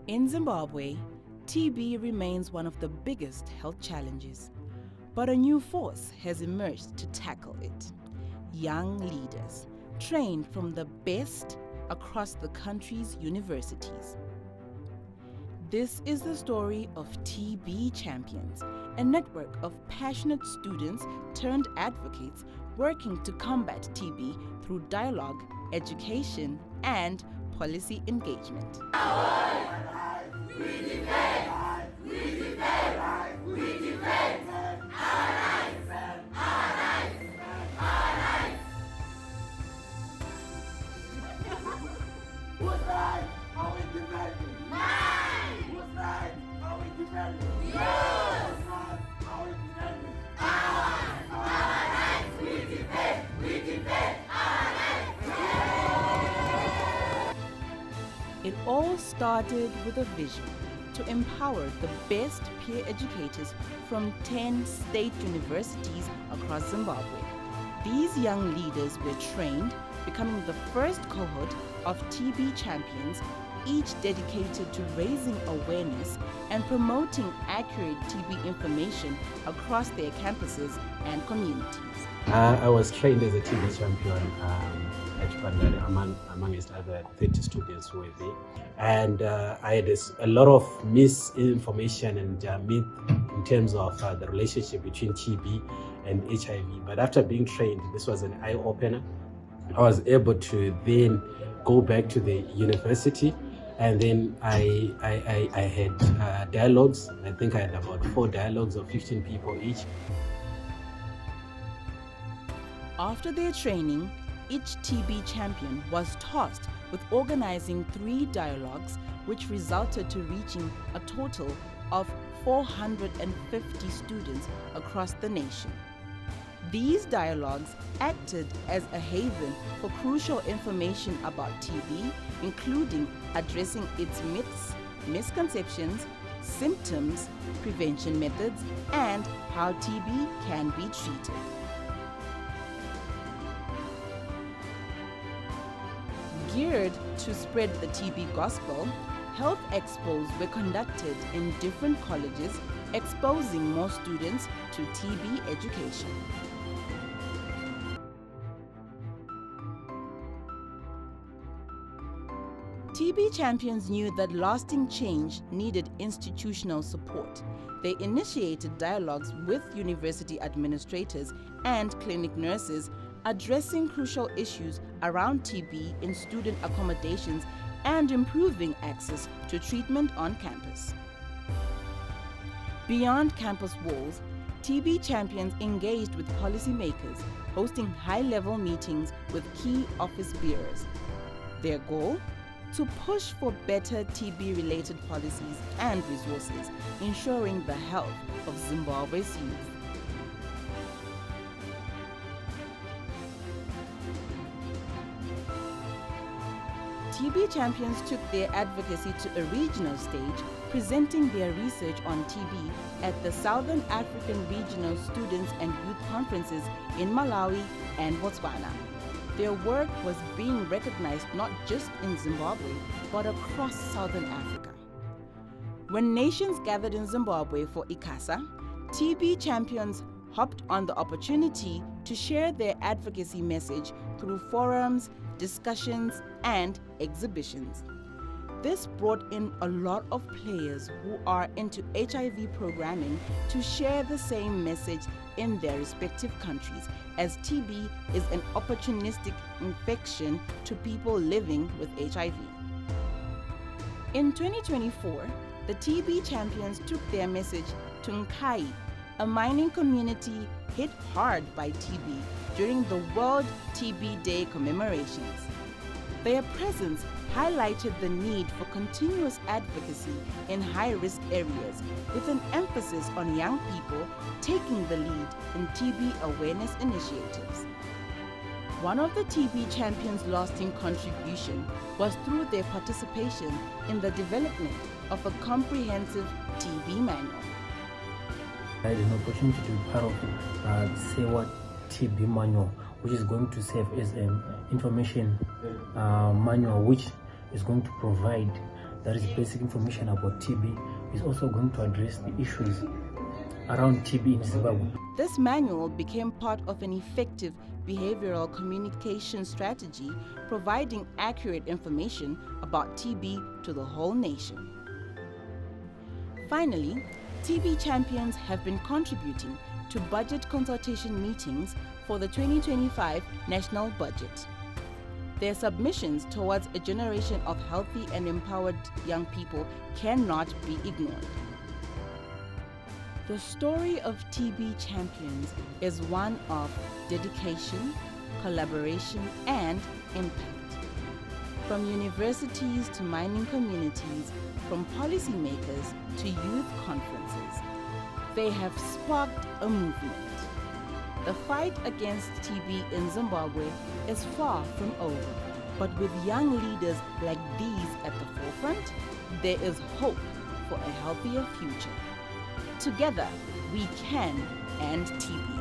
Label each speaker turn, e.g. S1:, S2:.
S1: In Zimbabwe, TB remains one of the biggest health challenges, but a new force has emerged to tackle it. Young leaders, trained from the best across the country's universities. This is the story of TB Champions, a network of passionate students turned advocates working to combat TB through dialogue, education, and policy engagement. It all started with a vision to empower the best peer educators from 10 state universities across Zimbabwe. These young leaders were trained, becoming the first cohort of TB champions, each dedicated to raising awareness and promoting accurate TB information across their campuses and communities.
S2: I was trained as a TB champion at Pandari amongst other 30 students who were there. And I had a lot of misinformation and myth in terms of the relationship between TB and HIV. But after being trained, this was an eye-opener. I was able to then go back to the university, and then I had dialogues. I think I had about 4 dialogues of 15 people each.
S1: After their training, each TB champion was tasked with organizing 3 dialogues, which resulted to reaching a total of 450 students across the nation. These dialogues acted as a haven for crucial information about TB, including addressing its myths, misconceptions, symptoms, prevention methods, and how TB can be treated. Geared to spread the TB gospel, health expos were conducted in different colleges, exposing more students to TB education. TB champions knew that lasting change needed institutional support. They initiated dialogues with university administrators and clinic nurses, addressing crucial issues around TB in student accommodations and improving access to treatment on campus. Beyond campus walls, TB champions engaged with policymakers, hosting high-level meetings with key office bearers. Their goal? To push for better TB-related policies and resources, ensuring the health of Zimbabwe's youth. TB champions took their advocacy to a regional stage, presenting their research on TB at the Southern African Regional Students and Youth Conferences in Malawi and Botswana. Their work was being recognized not just in Zimbabwe, but across Southern Africa. When nations gathered in Zimbabwe for ICASA, TB champions hopped on the opportunity to share their advocacy message through forums, discussions, and exhibitions. This brought in a lot of players who are into HIV programming to share the same message in their respective countries, as TB is an opportunistic infection to people living with HIV. In 2024, the TB champions took their message to Nkai, a mining community hit hard by TB during the World TB Day commemorations. Their presence highlighted the need for continuous advocacy in high-risk areas, with an emphasis on young people taking the lead in TB awareness initiatives. One of the TB champions' lasting contribution was through their participation in the development of a comprehensive TB manual.
S3: I had an opportunity to be part of the SAYWHAT TB manual, which is going to serve as an information manual which is going to provide that is basic information about TB. It's also going to address the issues around TB in Zimbabwe.
S1: This manual became part of an effective behavioral communication strategy, providing accurate information about TB to the whole nation. Finally, TB champions have been contributing to budget consultation meetings for the 2025 national budget. Their submissions towards a generation of healthy and empowered young people cannot be ignored. The story of TB champions is one of dedication, collaboration, and impact. From universities to mining communities, from policymakers to youth conferences, they have sparked a movement. The fight against TB in Zimbabwe is far from over, but with young leaders like these at the forefront, there is hope for a healthier future. Together, we can end TB.